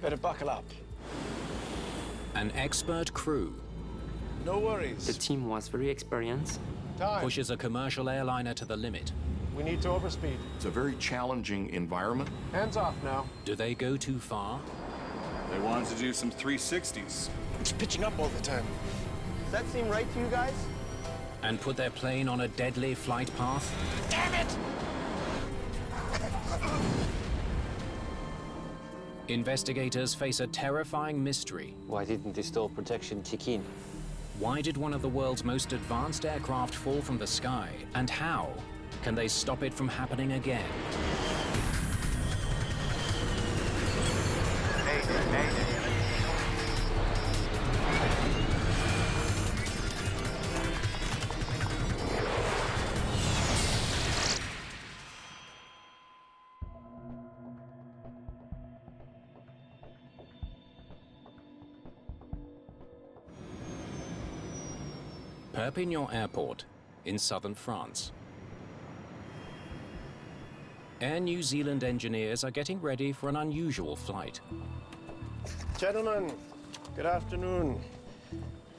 Better buckle up. An expert crew No worries. The team was very experienced. Time. pushes a commercial airliner to the limit. We need to overspeed. It's a very challenging environment. Hands off now. Do they go too far? They wanted to do some 360s. It's pitching up all the time. Does that seem right to you guys? And put their plane on a deadly flight path? Damn it! Investigators face a terrifying mystery. Why didn't the stall protection kick in? Why did one of the world's most advanced aircraft fall from the sky? And how can they stop it from happening again? Perpignan Airport in southern France. Air New Zealand engineers are getting ready for an unusual flight. Gentlemen, good afternoon.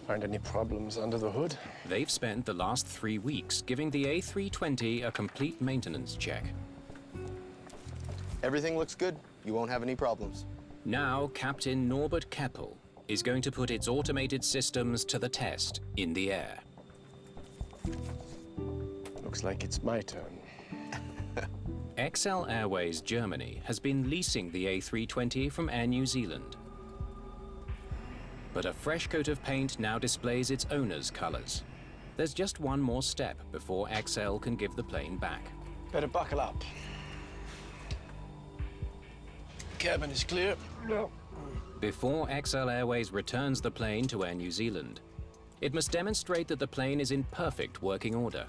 Find any problems under the hood? They've spent the last 3 weeks giving the A320 a complete maintenance check. Everything looks good. You won't have any problems. Now, Captain Norbert Keppel is going to put its automated systems to the test in the air. Looks like it's my turn. XL Airways Germany has been leasing the A320 from Air New Zealand. But a fresh coat of paint now displays its owner's colors. There's just one more step before XL can give the plane back. Better buckle up. Cabin is clear. No. Before XL Airways returns the plane to Air New Zealand, it must demonstrate that the plane is in perfect working order.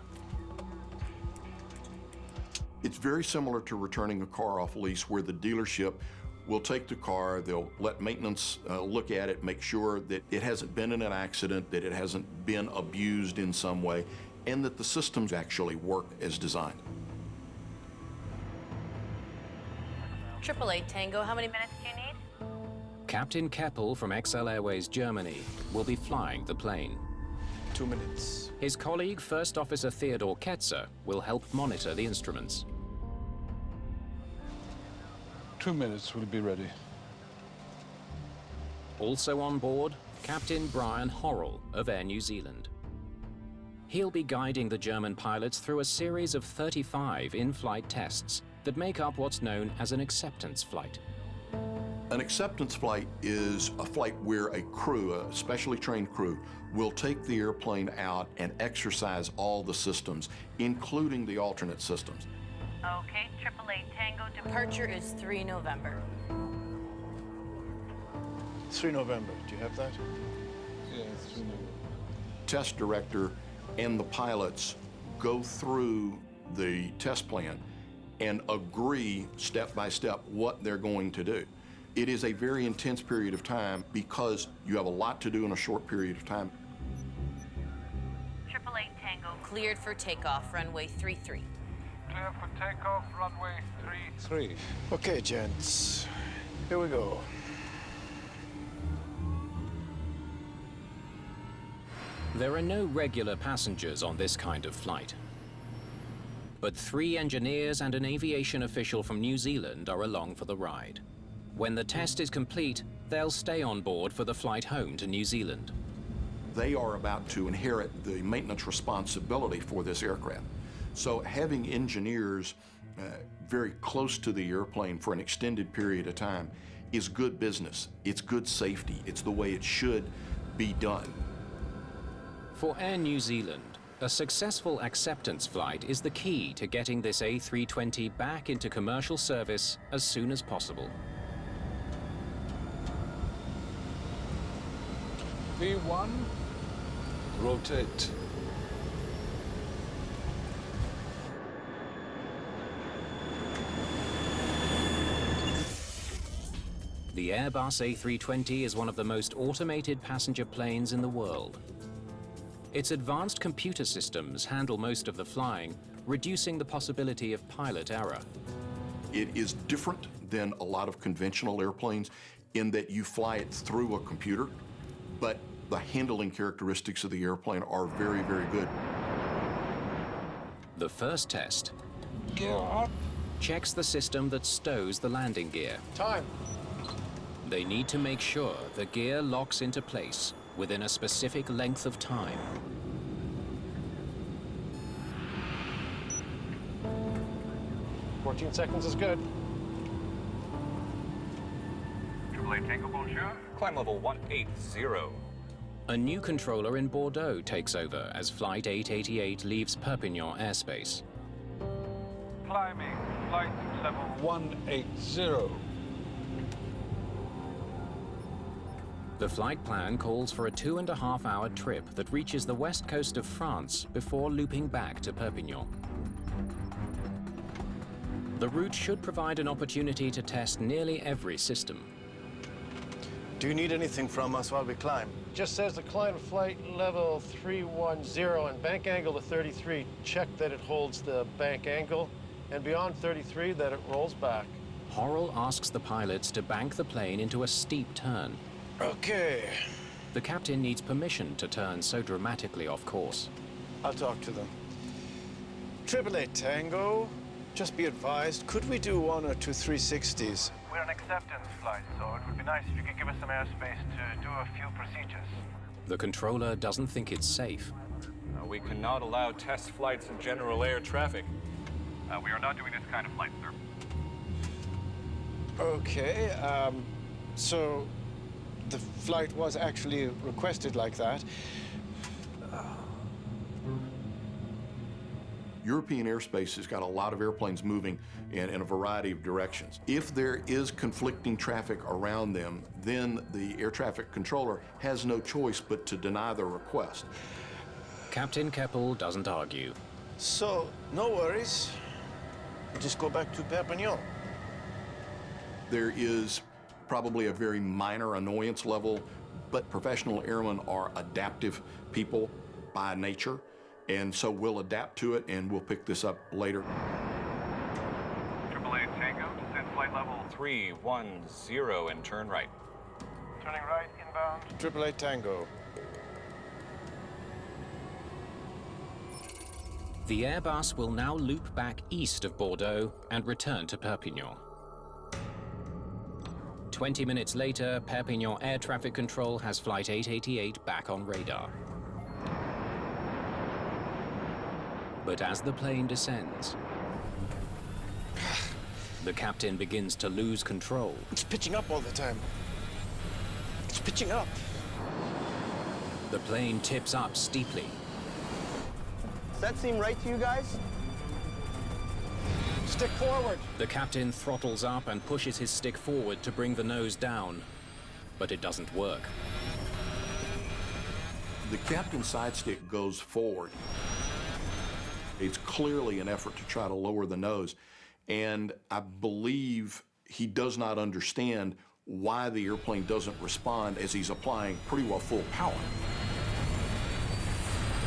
It's very similar to returning a car off lease where the dealership will take the car, they'll let maintenance look at it, make sure that it hasn't been in an accident, that it hasn't been abused in some way, and that the systems actually work as designed. 888 Tango, how many minutes do you need? Captain Keppel from XL Airways Germany will be flying the plane. 2 minutes. His colleague, First Officer Theodore Ketzer, will help monitor the instruments. 2 minutes, we'll be ready. Also on board, Captain Brian Horrell of Air New Zealand. He'll be guiding the German pilots through a series of 35 in-flight tests that make up what's known as an acceptance flight. An acceptance flight is a flight where a crew, a specially trained crew, will take the airplane out and exercise all the systems, including the alternate systems. Okay, 888 Tango, departure is 3 November. 3 November. Do you have that? Yeah, 3 minutes. Test director and the pilots go through the test plan and agree step by step what they're going to do. It is a very intense period of time because you have a lot to do in a short period of time. 888 Tango, cleared for takeoff, runway 33. Clear for takeoff, runway 33. Okay, gents. Here we go. There are no regular passengers on this kind of flight. But 3 engineers and an aviation official from New Zealand are along for the ride. When the test is complete, they'll stay on board for the flight home to New Zealand. They are about to inherit the maintenance responsibility for this aircraft. So having engineers very close to the airplane for an extended period of time is good business. It's good safety. It's the way it should be done. For Air New Zealand, a successful acceptance flight is the key to getting this A320 back into commercial service as soon as possible. V1, rotate. The Airbus A320 is one of the most automated passenger planes in the world. Its advanced computer systems handle most of the flying, reducing the possibility of pilot error. It is different than a lot of conventional airplanes in that you fly it through a computer, but the handling characteristics of the airplane are very, very good. The first test Gear up. checks the system that stows the landing gear. Time. They need to make sure the gear locks into place within a specific length of time. "14 seconds is good." AAA Tango, bonjour. Climb level 180. A new controller in Bordeaux takes over as Flight 888 leaves Perpignan airspace. Climbing, flight level 180. The flight plan calls for a 2.5-hour trip that reaches the west coast of France before looping back to Perpignan. The route should provide an opportunity to test nearly every system. Do you need anything from us while we climb? Just says the climb flight level 310 and bank angle to 33. Check that it holds the bank angle, and beyond 33 that it rolls back. Horrell asks the pilots to bank the plane into a steep turn. Okay. The captain needs permission to turn so dramatically off course. I'll talk to them. AAA Tango, just be advised, could we do 1 or 2 360s? We're an acceptance flight, so it would be nice if you could give us some airspace to do a few procedures. The controller doesn't think it's safe. We cannot allow test flights in general air traffic. We are not doing this kind of flight, sir. Okay, so the flight was actually requested like that. European airspace has got a lot of airplanes moving in a variety of directions. If there is conflicting traffic around them, then the air traffic controller has no choice but to deny the request. Captain Keppel doesn't argue. So, no worries. Just go back to Perpignan. There is probably a very minor annoyance level, but professional airmen are adaptive people by nature, and so we'll adapt to it and we'll pick this up later. AAA Tango, descend flight level 310 and turn right. turning right, inbound. AAA Tango. The Airbus will now loop back east of Bordeaux and return to Perpignan. 20 minutes later, Perpignan Air Traffic Control has Flight 888 back on radar. But as the plane descends, the captain begins to lose control. It's pitching up all the time. It's pitching up. The plane tips up steeply. Does that seem right to you guys? Stick forward. The captain throttles up and pushes his stick forward to bring the nose down, but it doesn't work. The captain's side stick goes forward. It's clearly an effort to try to lower the nose, and I believe he does not understand why the airplane doesn't respond as he's applying pretty well full power.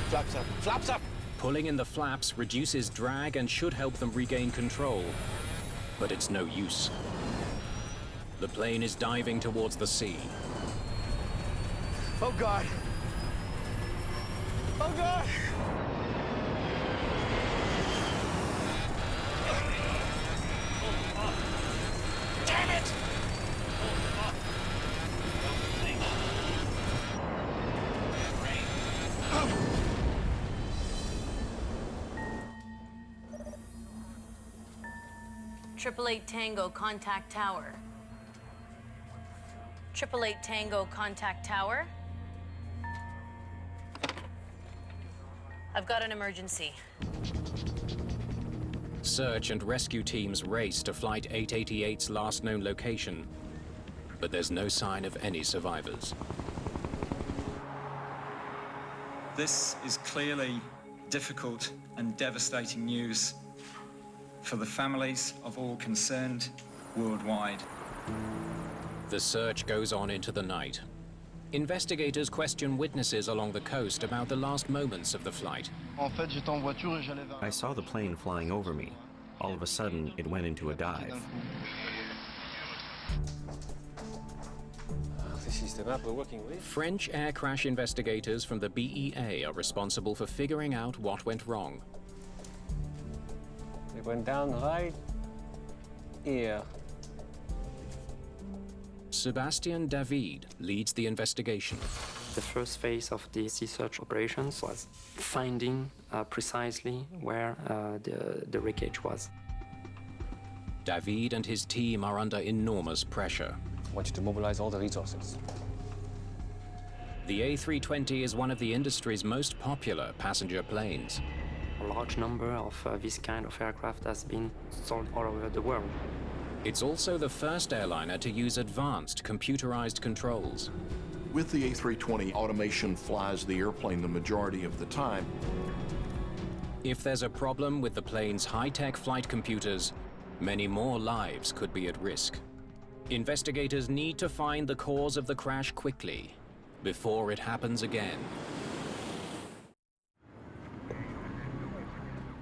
Flaps up. Flaps up! Pulling in the flaps reduces drag and should help them regain control, but it's no use. The plane is diving towards the sea. Oh, God. Oh, God! Damn it! Triple Eight Tango, contact tower. 888 Tango, contact tower. I've got an emergency. Search and rescue teams race to Flight 888's last known location, but there's no sign of any survivors. This is clearly difficult and devastating news for the families of all concerned worldwide. The search goes on into the night. Investigators question witnesses along the coast about the last moments of the flight. I saw the plane flying over me. All of a sudden, it went into a dive. French air crash investigators from the BEA are responsible for figuring out what went wrong. It went down right here. Sébastien David leads the investigation. The first phase of the sea search operations was finding precisely where the wreckage was. David and his team are under enormous pressure. I want you to mobilize all the resources. The A320 is one of the industry's most popular passenger planes. A large number of this kind of aircraft has been sold all over the world. It's also the first airliner to use advanced computerized controls. With the A320, automation flies the airplane the majority of the time. If there's a problem with the plane's high-tech flight computers, many more lives could be at risk. Investigators need to find the cause of the crash quickly, before it happens again.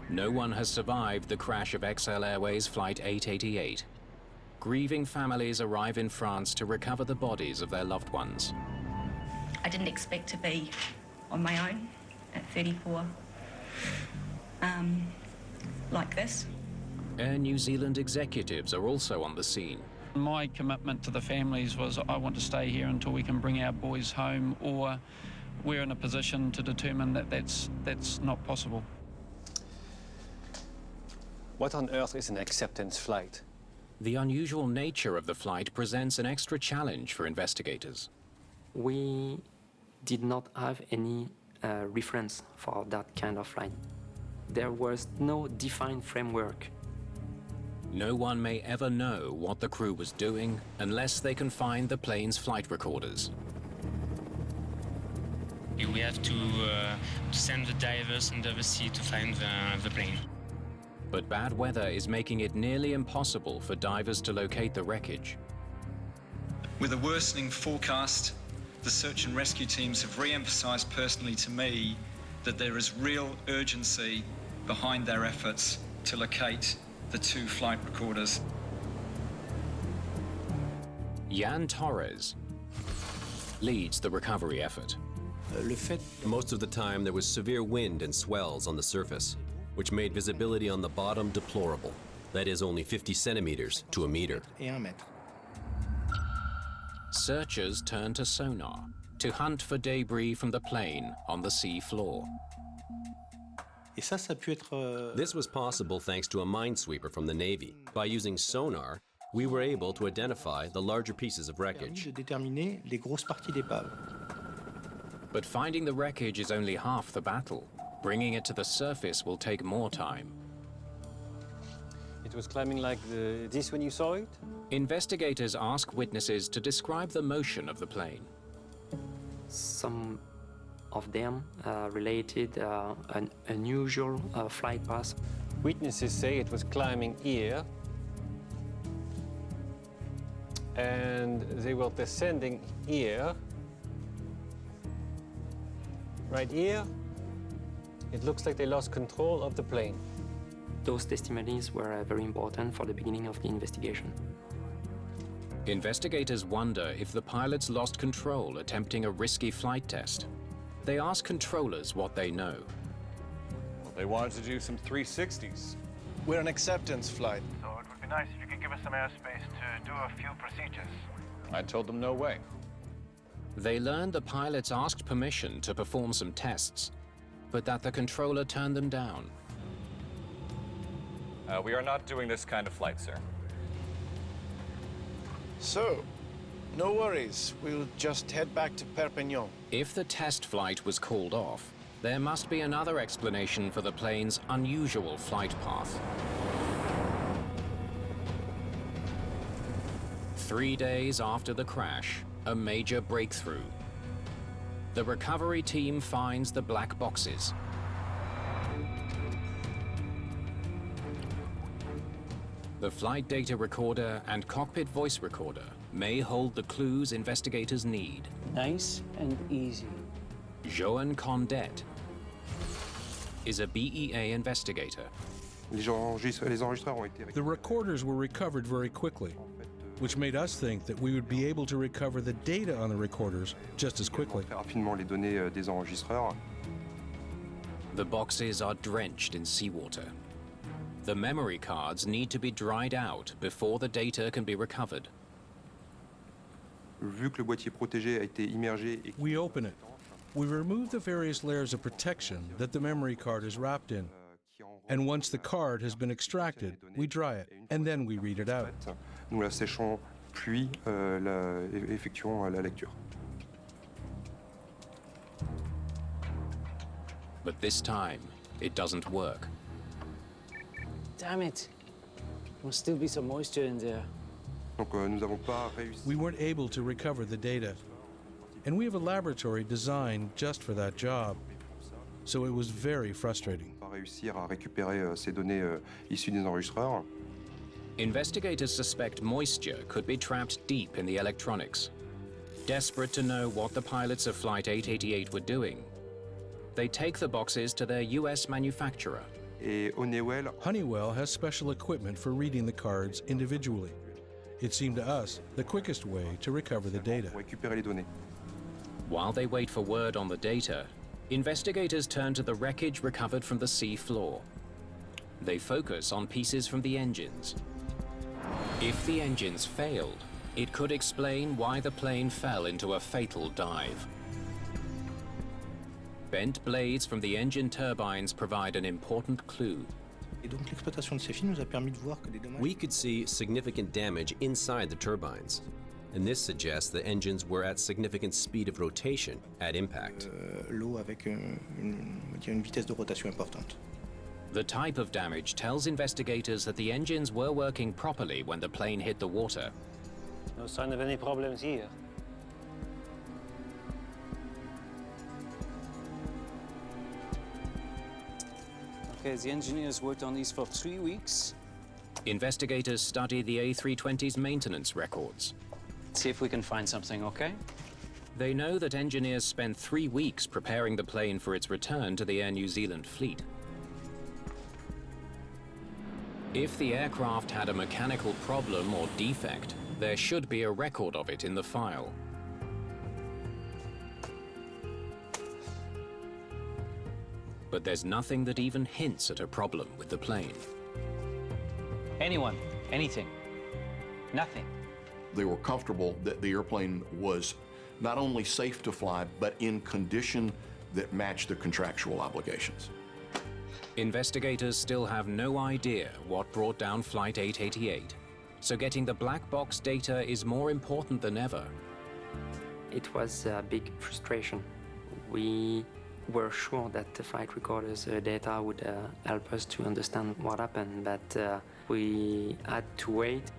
No one has survived the crash of XL Airways Flight 888. Grieving families arrive in France to recover the bodies of their loved ones. I didn't expect to be on my own at 34 like this. Air New Zealand executives are also on the scene. My commitment to the families was I want to stay here until we can bring our boys home, or we're in a position to determine that that's not possible. What on earth is an acceptance flight? The unusual nature of the flight presents an extra challenge for investigators. We did not have any reference for that kind of flight. There was no defined framework. No one may ever know what the crew was doing unless they can find the plane's flight recorders. We have to send the divers under the sea to find the plane. But bad weather is making it nearly impossible for divers to locate the wreckage. With a worsening forecast, the search and rescue teams have re-emphasized personally to me that there is real urgency behind their efforts to locate the two flight recorders. Jan Torres leads the recovery effort. Most of the time there was severe wind and swells on the surface, which made visibility on the bottom deplorable. That is only 50 centimeters to a meter. Searchers turn to sonar to hunt for debris from the plane on the sea floor. This was possible thanks to a minesweeper from the Navy. By using sonar, we were able to identify the larger pieces of wreckage. But finding the wreckage is only half the battle. Bringing it to the surface will take more time. It was climbing like this when you saw it? Investigators ask witnesses to describe the motion of the plane. Some of them related an unusual flight path. Witnesses say it was climbing here, and they were descending here. Right here, it looks like they lost control of the plane. Those testimonies were very important for the beginning of the investigation. Investigators wonder if the pilots lost control attempting a risky flight test. They ask controllers what they know. Well, they wanted to do some 360s. We're an acceptance flight. So it would be nice if you could give us some airspace to do a few procedures. I told them no way. They learned the pilots asked permission to perform some tests, but that the controller turned them down. We are not doing this kind of flight, sir. So, no worries. We'll just head back to Perpignan. If the test flight was called off, there must be another explanation for the plane's unusual flight path. 3 days after the crash, a major breakthrough. The recovery team finds the black boxes. The flight data recorder and cockpit voice recorder may hold the clues investigators need. Nice and easy. Joan Condet is a BEA investigator. The recorders were recovered very quickly. which made us think that we would be able to recover the data on the recorders just as quickly. The boxes are drenched in seawater. The memory cards need to be dried out before the data can be recovered. We open it. We remove the various layers of protection that the memory card is wrapped in. And once the card has been extracted, we dry it, and then we read it out. Nous la séchons, puis effectuons la lecture. But this time, it doesn't work. Damn it. There must still be some moisture in there. Donc, nous n'avons pas réussi. We weren't able to recover the data. And we have a laboratory designed just for that job. So it was very frustrating. Pas réussir à récupérer ces données issues des enregistreurs. Investigators suspect moisture could be trapped deep in the electronics. Desperate to know what the pilots of Flight 888 were doing, they take the boxes to their US manufacturer. Honeywell has special equipment for reading the cards individually. It seemed to us the quickest way to recover the data. While they wait for word on the data, investigators turn to the wreckage recovered from the sea floor. They focus on pieces from the engines. If the engines failed, it could explain why the plane fell into a fatal dive. Bent blades from the engine turbines provide an important clue. We could see significant damage inside the turbines, and this suggests the engines were at significant speed of rotation at impact. The type of damage tells investigators that the engines were working properly when the plane hit the water. No sign of any problems here. Okay, the engineers worked on these for 3 weeks. Investigators study the A320's maintenance records. See if we can find something, okay? They know that engineers spent 3 weeks preparing the plane for its return to the Air New Zealand fleet. If the aircraft had a mechanical problem or defect, there should be a record of it in the file. But there's nothing that even hints at a problem with the plane. Anyone, anything, nothing. They were comfortable that the airplane was not only safe to fly, but in condition that matched their contractual obligations. Investigators still have no idea what brought down Flight 888, so getting the black box data is more important than ever. It was a big frustration. We were sure that the flight recorders data would help us to understand what happened, but we had to wait.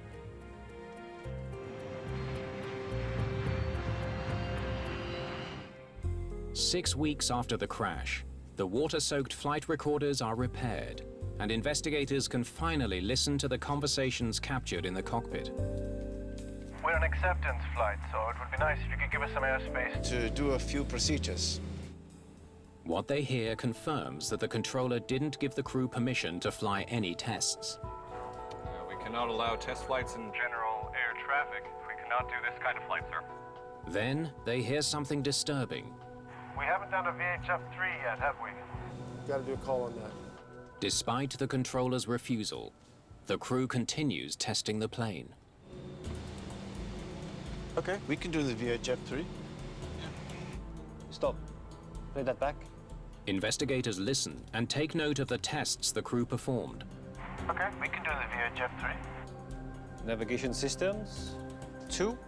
Six weeks after the crash, the water-soaked flight recorders are repaired, and investigators can finally listen to the conversations captured in the cockpit. We're an acceptance flight, so it would be nice if you could give us some airspace to do a few procedures. What they hear confirms that the controller didn't give the crew permission to fly any tests. We cannot allow test flights in general air traffic. We cannot do this kind of flight, sir. Then they hear something disturbing. We haven't done a VHF-3 yet, have we? Got to do a call on that. Despite the controller's refusal, the crew continues testing the plane. Okay, we can do the VHF-3. Stop. Play that back. Investigators listen and take note of the tests the crew performed. Okay, we can do the VHF-3. Navigation systems, 2.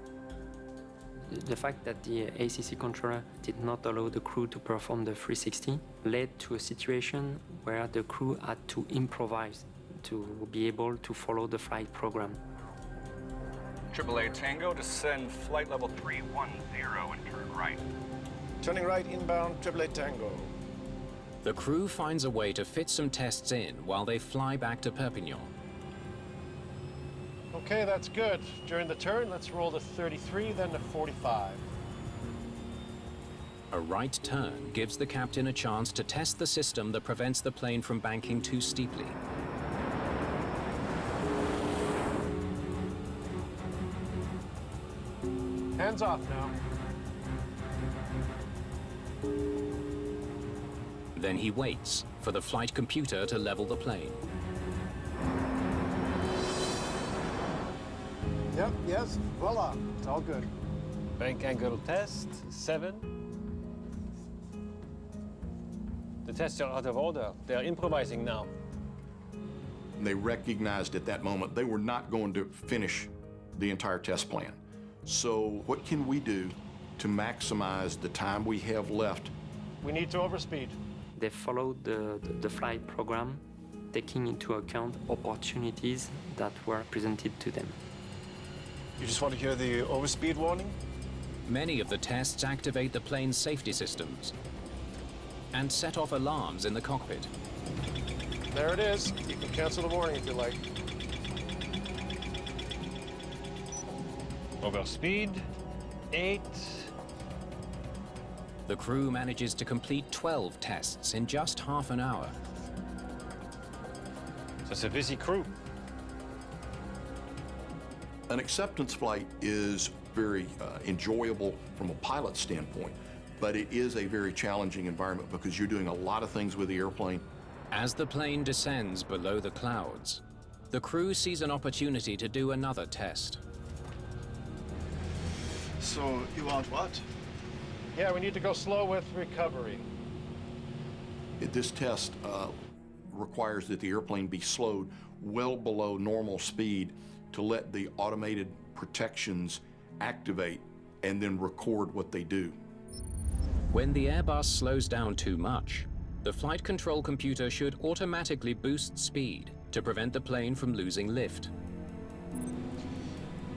The fact that the ACC controller did not allow the crew to perform the 360 led to a situation where the crew had to improvise to be able to follow the flight program. AAA Tango, descend flight level 310 and turn right. Turning right inbound, AAA Tango. The crew finds a way to fit some tests in while they fly back to Perpignan. Okay, that's good. During the turn, let's roll to 33, then to 45. A right turn gives the captain a chance to test the system that prevents the plane from banking too steeply. Hands off now. Then he waits for the flight computer to level the plane. Yep, yes, voila, it's all good. Bank angle test, 7. The tests are out of order. They're improvising now. They recognized at that moment they were not going to finish the entire test plan. So what can we do to maximize the time we have left? We need to overspeed. They followed the flight program, taking into account opportunities that were presented to them. You just want to hear the overspeed warning? Many of the tests activate the plane's safety systems and set off alarms in the cockpit. There it is. You can cancel the warning if you like. Overspeed, 8. The crew manages to complete 12 tests in just half an hour. So it's a busy crew. An acceptance flight is very enjoyable from a pilot standpoint, but it is a very challenging environment because you're doing a lot of things with the airplane. As the plane descends below the clouds, the crew sees an opportunity to do another test. So you want what? Yeah, we need to go slow with recovery. This test requires that the airplane be slowed well below normal speed to let the automated protections activate and then record what they do. When the Airbus slows down too much, the flight control computer should automatically boost speed to prevent the plane from losing lift.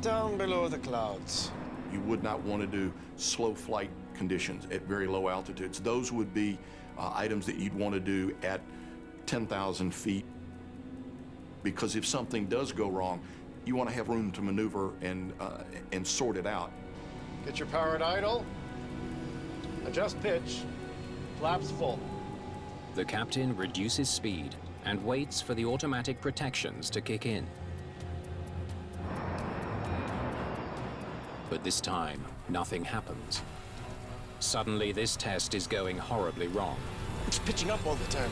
Down below the clouds. You would not want to do slow flight conditions at very low altitudes. Those would be items that you'd want to do at 10,000 feet, because if something does go wrong, you want to have room to maneuver and sort it out. Get your power at idle. Adjust pitch. Flaps full. The captain reduces speed and waits for the automatic protections to kick in. But this time, nothing happens. Suddenly, this test is going horribly wrong. It's pitching up all the time.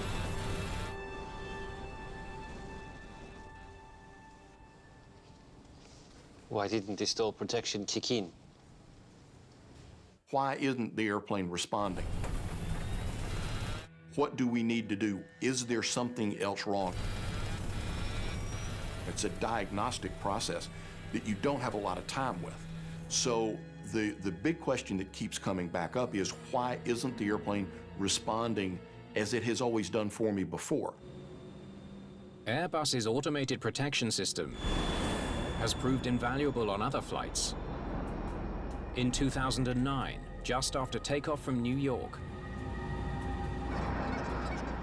Why didn't the stall protection kick in? Why isn't the airplane responding? What do we need to do? Is there something else wrong? It's a diagnostic process that you don't have a lot of time with. So the big question that keeps coming back up is, why isn't the airplane responding as it has always done for me before? Airbus's automated protection system has proved invaluable on other flights. In 2009, just after takeoff from New York,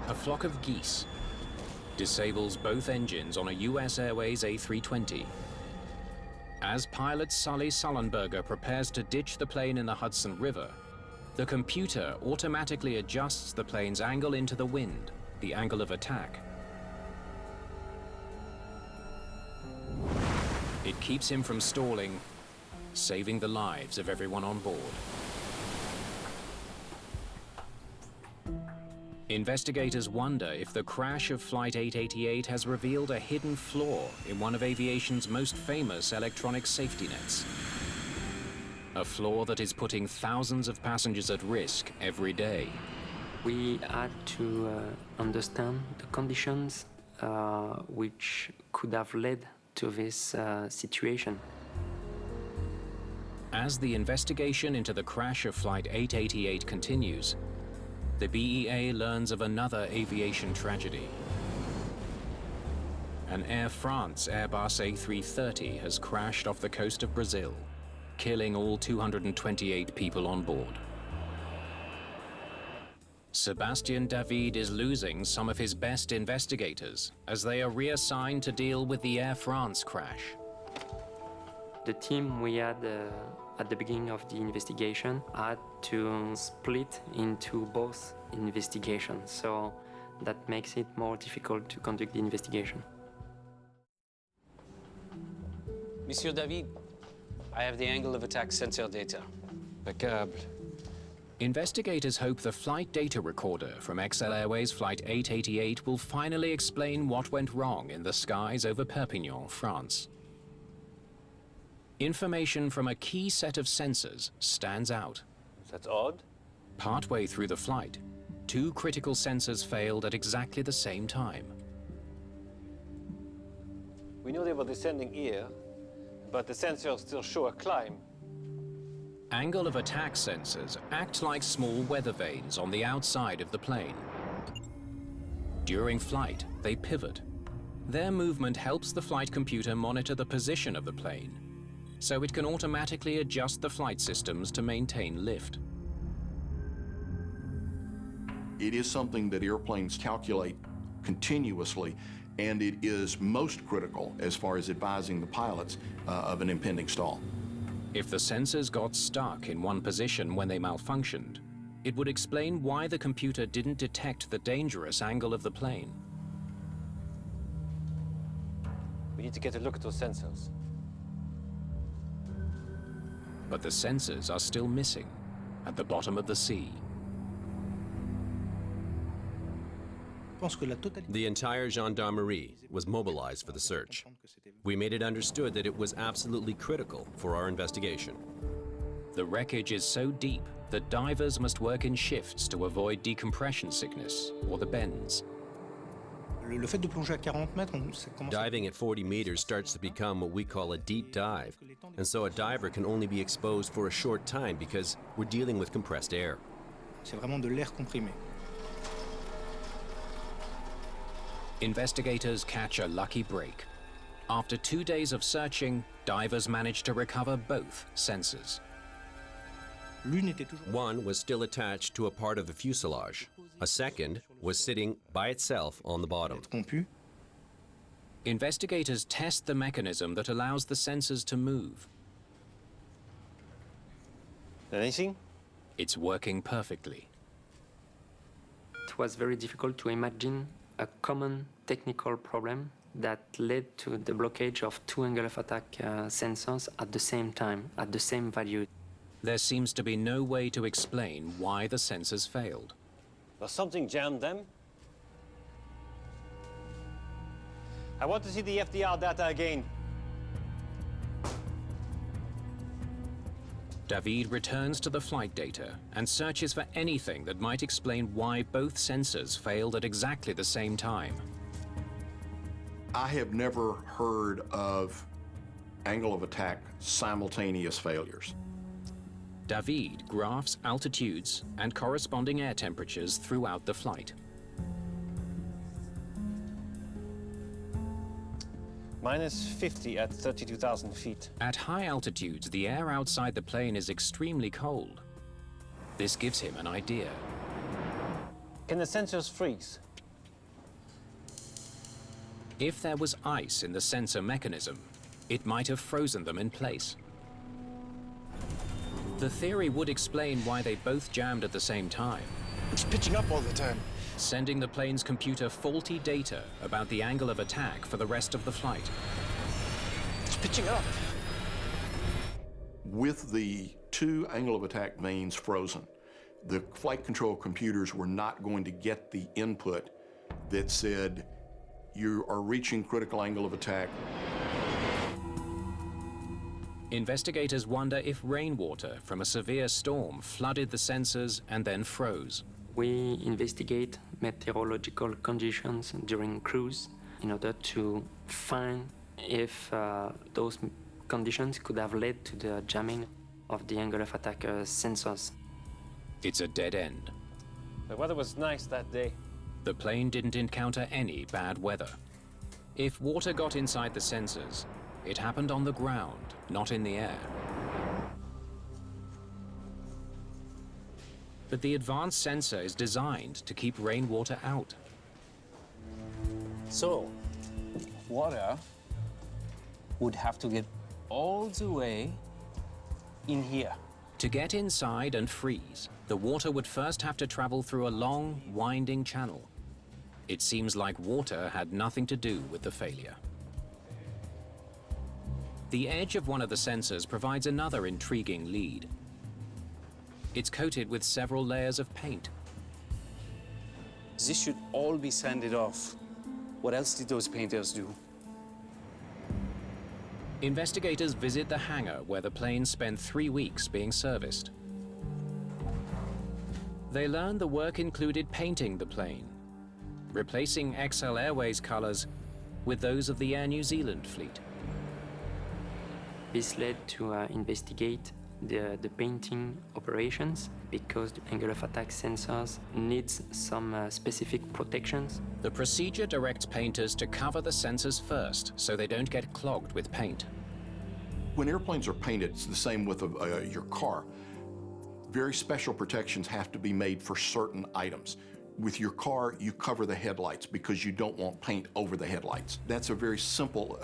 a flock of geese disables both engines on a US Airways A320. As pilot Sully Sullenberger prepares to ditch the plane in the Hudson River, the computer automatically adjusts the plane's angle into the wind, the angle of attack. It keeps him from stalling, saving the lives of everyone on board. Investigators wonder if the crash of Flight 888 has revealed a hidden flaw in one of aviation's most famous electronic safety nets. A flaw that is putting thousands of passengers at risk every day. We had to understand the conditions which could have led to this situation. As the investigation into the crash of Flight 888 continues, the BEA learns of another aviation tragedy. An Air France Airbus A330 has crashed off the coast of Brazil, killing all 228 people on board. Sebastian David is losing some of his best investigators as they are reassigned to deal with the Air France crash. The team we had at the beginning of the investigation had to split into both investigations, so that makes it more difficult to conduct the investigation. Monsieur David, I have the angle of attack sensor data. Impeccable. Investigators hope the flight data recorder from XL Airways Flight 888 will finally explain what went wrong in the skies over Perpignan, France. Information from a key set of sensors stands out. That's odd. Partway through the flight, 2 critical sensors failed at exactly the same time. We know they were descending here, but the sensors still show a climb. Angle of attack sensors act like small weather vanes on the outside of the plane. During flight, they pivot. Their movement helps the flight computer monitor the position of the plane, so it can automatically adjust the flight systems to maintain lift. It is something that airplanes calculate continuously, and it is most critical as far as advising the pilots of an impending stall. If the sensors got stuck in one position when they malfunctioned, it would explain why the computer didn't detect the dangerous angle of the plane. We need to get a look at those sensors. But the sensors are still missing at the bottom of the sea. The entire gendarmerie was mobilized for the search. We made it understood that it was absolutely critical for our investigation. The wreckage is so deep that divers must work in shifts to avoid decompression sickness or the bends. Diving at 40 meters starts to become what we call a deep dive, and so a diver can only be exposed for a short time because we're dealing with compressed air. Investigators catch a lucky break. After 2 days of searching, divers managed to recover both sensors. One was still attached to a part of the fuselage. A second was sitting by itself on the bottom. Investigators test the mechanism that allows the sensors to move. Anything? It's working perfectly. It was very difficult to imagine a common technical problem that led to the blockage of 2 angle of attack sensors at the same time, at the same value. There seems to be no way to explain why the sensors failed. Does something jam them? I want to see the FDR data again. David returns to the flight data and searches for anything that might explain why both sensors failed at exactly the same time. I have never heard of angle of attack simultaneous failures. David graphs altitudes and corresponding air temperatures throughout the flight. Minus 50 at 32,000 feet. At high altitudes, the air outside the plane is extremely cold. This gives him an idea. Can the sensors freeze? If there was ice in the sensor mechanism, it might have frozen them in place. The theory would explain why they both jammed at the same time. It's pitching up all the time. Sending the plane's computer faulty data about the angle of attack for the rest of the flight. It's pitching up. With the 2 angle of attack vanes frozen, the flight control computers were not going to get the input that said, you are reaching critical angle of attack. Investigators wonder if rainwater from a severe storm flooded the sensors and then froze. We investigate meteorological conditions during cruise in order to find if those conditions could have led to the jamming of the angle of attack sensors. It's a dead end. The weather was nice that day. The plane didn't encounter any bad weather. If water got inside the sensors, it happened on the ground, not in the air. But the advanced sensor is designed to keep rainwater out. So, water would have to get all the way in here. To get inside and freeze, the water would first have to travel through a long, winding channel. It seems like water had nothing to do with the failure. The edge of one of the sensors provides another intriguing lead. It's coated with several layers of paint. This should all be sanded off. What else did those painters do? Investigators visit the hangar where the plane spent 3 weeks being serviced. They learn the work included painting the plane, replacing XL Airways colors with those of the Air New Zealand fleet. This led to investigate the painting operations because the angle of attack sensors needs some specific protections. The procedure directs painters to cover the sensors first so they don't get clogged with paint. When airplanes are painted, it's the same with your car. Very special protections have to be made for certain items. With your car, you cover the headlights because you don't want paint over the headlights. That's a very simple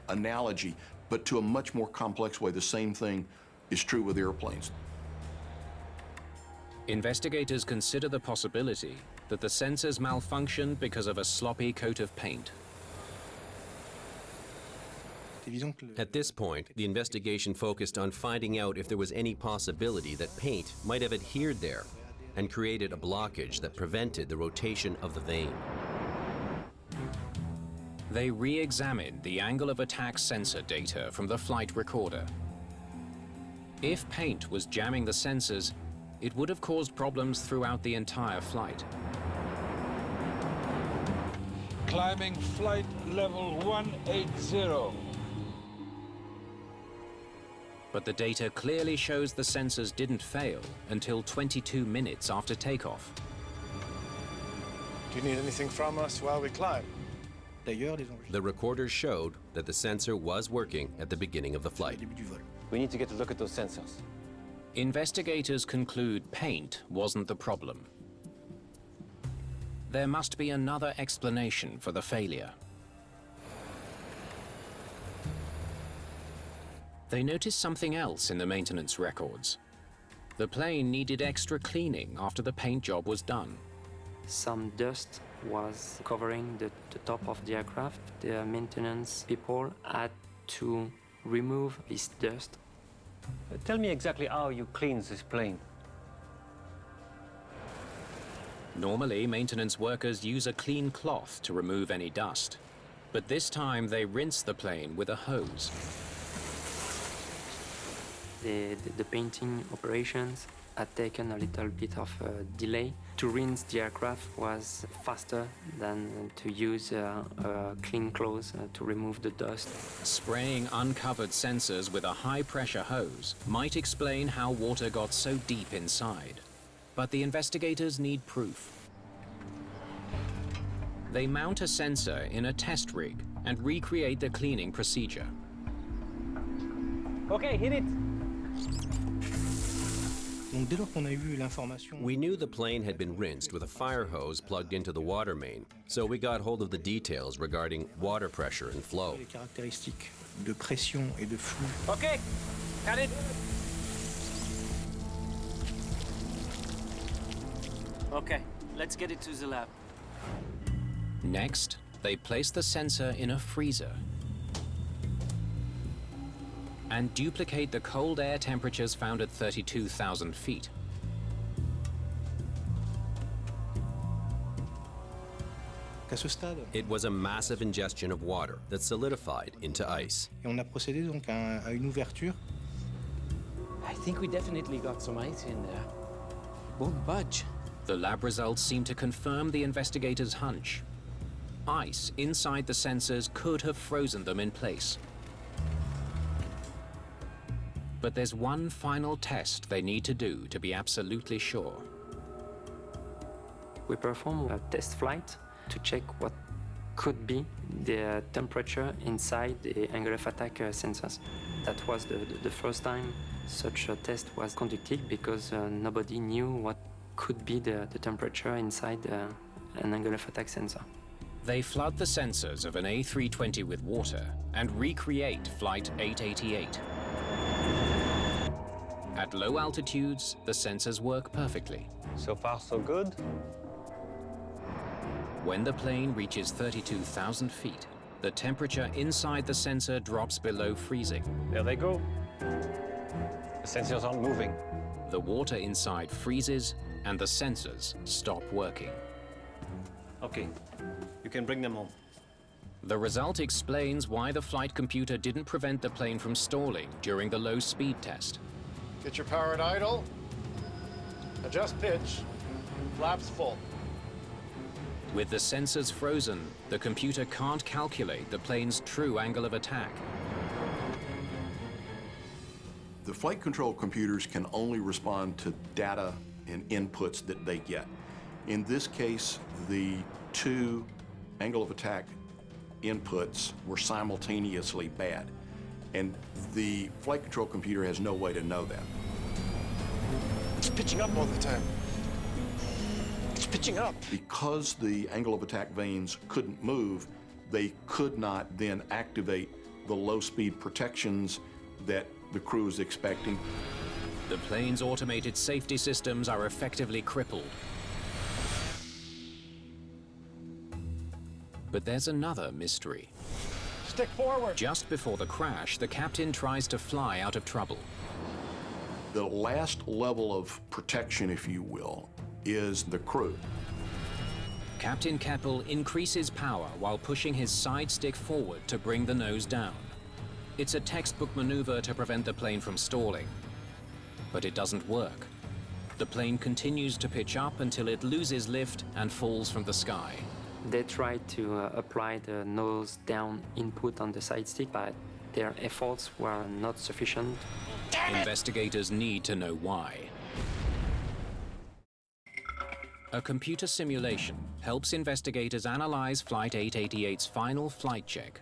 analogy, but to a much more complex way, the same thing is true with airplanes. Investigators consider the possibility that the sensors malfunctioned because of a sloppy coat of paint. At this point, the investigation focused on finding out if there was any possibility that paint might have adhered there and created a blockage that prevented the rotation of the vane. They re-examined the angle of attack sensor data from the flight recorder. If paint was jamming the sensors, it would have caused problems throughout the entire flight. Climbing flight level 180. But the data clearly shows the sensors didn't fail until 22 minutes after takeoff. Do you need anything from us while we climb? The recorders showed that the sensor was working at the beginning of the flight. We need to get a look at those sensors. Investigators conclude paint wasn't the problem. There must be another explanation for the failure. They noticed something else in the maintenance records. The plane needed extra cleaning after the paint job was done. Some dust was covering the top of the aircraft. The maintenance people had to remove this dust. Tell me exactly how you cleaned this plane. Normally, maintenance workers use a clean cloth to remove any dust. But this time, they rinse the plane with a hose. The painting operations had taken a little bit of a delay. To rinse the aircraft was faster than to use clean clothes to remove the dust. Spraying uncovered sensors with a high-pressure hose might explain how water got so deep inside. But the investigators need proof. They mount a sensor in a test rig and recreate the cleaning procedure. Okay, hit it! We knew the plane had been rinsed with a fire hose plugged into the water main, so we got hold of the details regarding water pressure and flow. Okay, cut it! Okay, let's get it to the lab. Next, they place the sensor in a freezer and duplicate the cold air temperatures found at 32,000 feet. It was a massive ingestion of water that solidified into ice. I think we definitely got some ice in there. Won't budge. The lab results seem to confirm the investigators' hunch. Ice inside the sensors could have frozen them in place. But there's one final test they need to do to be absolutely sure. We performed a test flight to check what could be the temperature inside the angle of attack sensors. That was the first time such a test was conducted because nobody knew what could be the temperature inside an angle of attack sensor. They flood the sensors of an A320 with water and recreate Flight 888. At low altitudes, the sensors work perfectly. So far, so good. When the plane reaches 32,000 feet, the temperature inside the sensor drops below freezing. There they go. The sensors aren't moving. The water inside freezes, and the sensors stop working. Okay, you can bring them home. The result explains why the flight computer didn't prevent the plane from stalling during the low speed test. Get your power at idle. Adjust pitch. Flaps full. With the sensors frozen, the computer can't calculate the plane's true angle of attack. The flight control computers can only respond to data and inputs that they get. In this case, the two angle of attack inputs were simultaneously bad, and the flight control computer has no way to know that. It's pitching up all the time. It's pitching up. Because the angle of attack vanes couldn't move, they could not then activate the low-speed protections that the crew was expecting. The plane's automated safety systems are effectively crippled. But there's another mystery. Stick forward. Just before the crash, the captain tries to fly out of trouble. The last level of protection, if you will, is the crew. Captain Keppel increases power while pushing his side stick forward to bring the nose down. It's a textbook maneuver to prevent the plane from stalling. But it doesn't work. The plane continues to pitch up until it loses lift and falls from the sky. They tried to apply the nose down input on the side stick, but their efforts were not sufficient. Investigators need to know why. A computer simulation helps investigators analyze Flight 888's final flight check,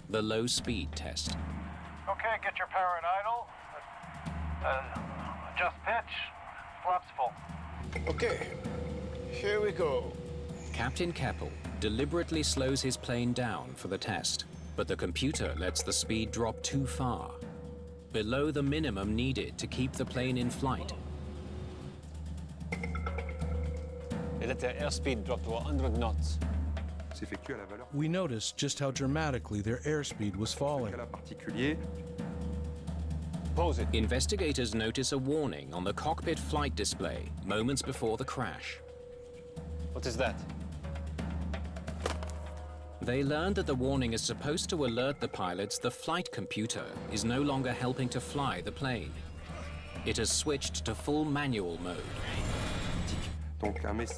the low speed test. Okay, get your power at idle. Adjust pitch. Flaps full. Okay, here we go. Captain Keppel deliberately slows his plane down for the test, but the computer lets the speed drop too far, below the minimum needed to keep the plane in flight. They let their airspeed drop to 100 knots. We noticed just how dramatically their airspeed was falling. Pause it. Investigators notice a warning on the cockpit flight display moments before the crash. What is that? They learned that the warning is supposed to alert the pilots the flight computer is no longer helping to fly the plane. It has switched to full manual mode.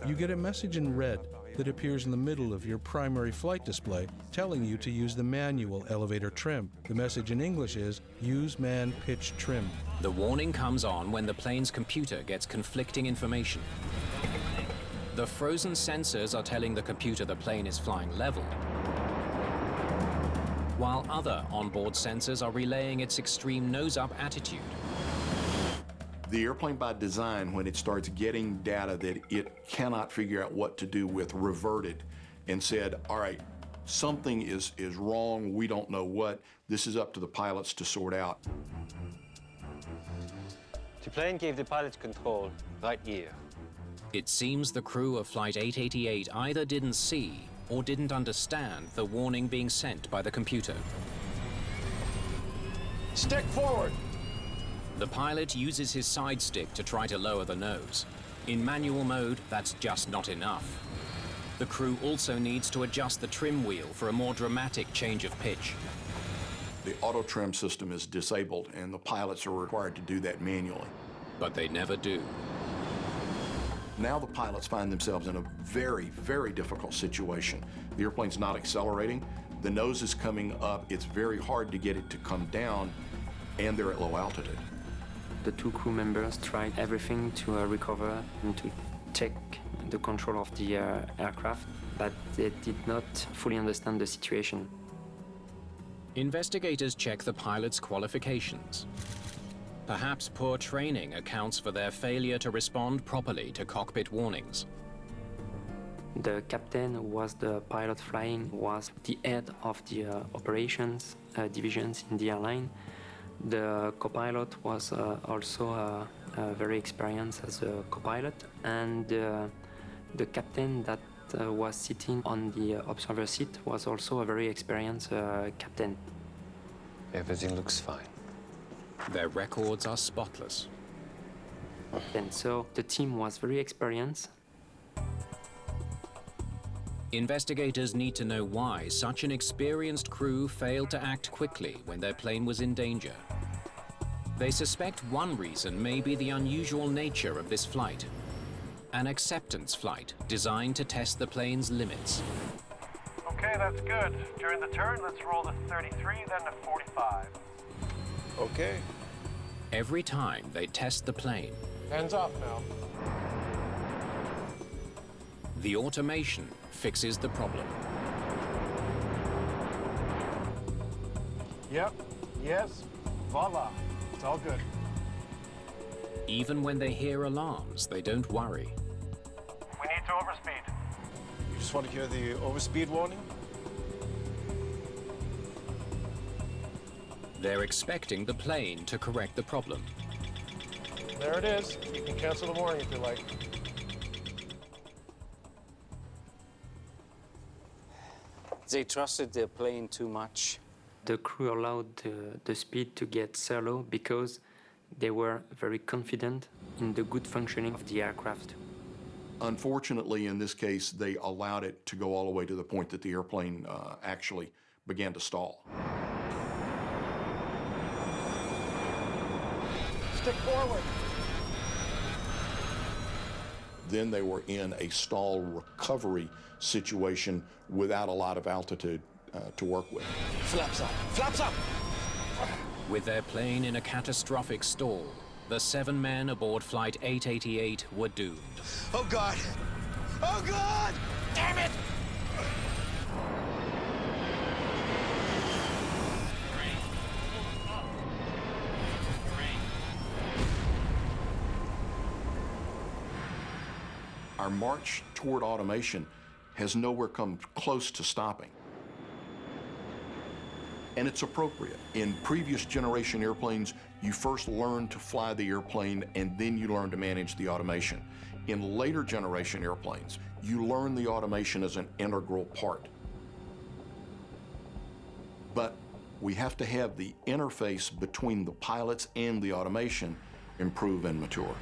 You get a message in red that appears in the middle of your primary flight display telling you to use the manual elevator trim. The message in English is, use man pitch trim. The warning comes on when the plane's computer gets conflicting information. The frozen sensors are telling the computer the plane is flying level, while other onboard sensors are relaying its extreme nose-up attitude. The airplane by design, when it starts getting data that it cannot figure out what to do with, reverted and said, all right, something is wrong, we don't know what, this is up to the pilots to sort out. The plane gave the pilots control right here. It seems the crew of Flight 888 either didn't see or didn't understand the warning being sent by the computer. Stick forward. The pilot uses his side stick to try to lower the nose. In manual mode, that's just not enough. The crew also needs to adjust the trim wheel for a more dramatic change of pitch. The auto trim system is disabled, and the pilots are required to do that manually. But they never do. Now the pilots find themselves in a very, very difficult situation. The airplane's not accelerating, the nose is coming up, it's very hard to get it to come down, and they're at low altitude. The two crew members tried everything to recover and to check the control of the aircraft, but they did not fully understand the situation. Investigators check the pilot's qualifications. Perhaps poor training accounts for their failure to respond properly to cockpit warnings. The captain, who was the pilot flying, was the head of the operations divisions in the airline. The co-pilot was also very experienced as a co-pilot, and the captain that was sitting on the observer seat was also a very experienced captain. Everything looks fine. Their records are spotless. And so the team was very experienced. Investigators need to know why such an experienced crew failed to act quickly when their plane was in danger. They suspect one reason may be the unusual nature of this flight. An acceptance flight designed to test the plane's limits. Okay, that's good. During the turn, let's roll to 33, then to 45. Okay. Every time they test the plane, Hands off now. the automation fixes the problem. Yep. Yes. Voila. It's all good. Even when they hear alarms, they don't worry. We need to overspeed. You just want to hear the overspeed warning? They're expecting the plane to correct the problem. There it is. You can cancel the warning if you like. They trusted their plane too much. The crew allowed the speed to get so low because they were very confident in the good functioning of the aircraft. Unfortunately, in this case, they allowed it to go all the way to the point that the airplane actually began to stall. Stick forward. Then they were in a stall recovery situation without a lot of altitude to work with. Flaps up! Flaps up! With their plane in a catastrophic stall, the 7 men aboard Flight 888 were doomed. Oh, God! Oh, God! Damn it! Our march toward automation has nowhere come close to stopping. And it's appropriate. In previous generation airplanes, you first learn to fly the airplane and then you learn to manage the automation. In later generation airplanes, you learn the automation as an integral part. But we have to have the interface between the pilots and the automation improve and mature.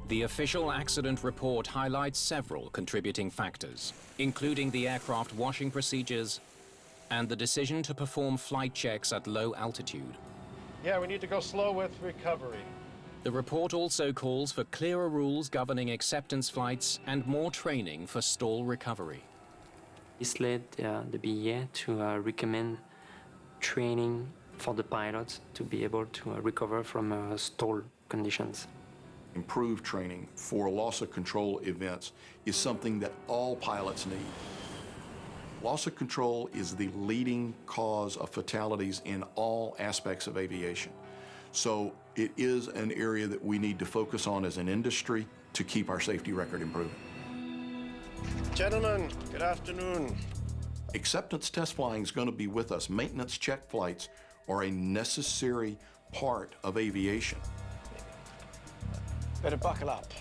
The official accident report highlights several contributing factors, including the aircraft washing procedures and the decision to perform flight checks at low altitude. Yeah, we need to go slow with recovery. The report also calls for clearer rules governing acceptance flights and more training for stall recovery. This led the BEA to recommend training for the pilots to be able to recover from stall conditions. Improved training for loss of control events is something that all pilots need. Loss of control is the leading cause of fatalities in all aspects of aviation. So it is an area that we need to focus on as an industry to keep our safety record improving. Gentlemen, good afternoon. Acceptance test flying is going to be with us. Maintenance check flights are a necessary part of aviation. Better buckle up.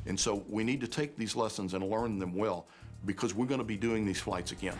And so we need to take these lessons and learn them well because we're going to be doing these flights again.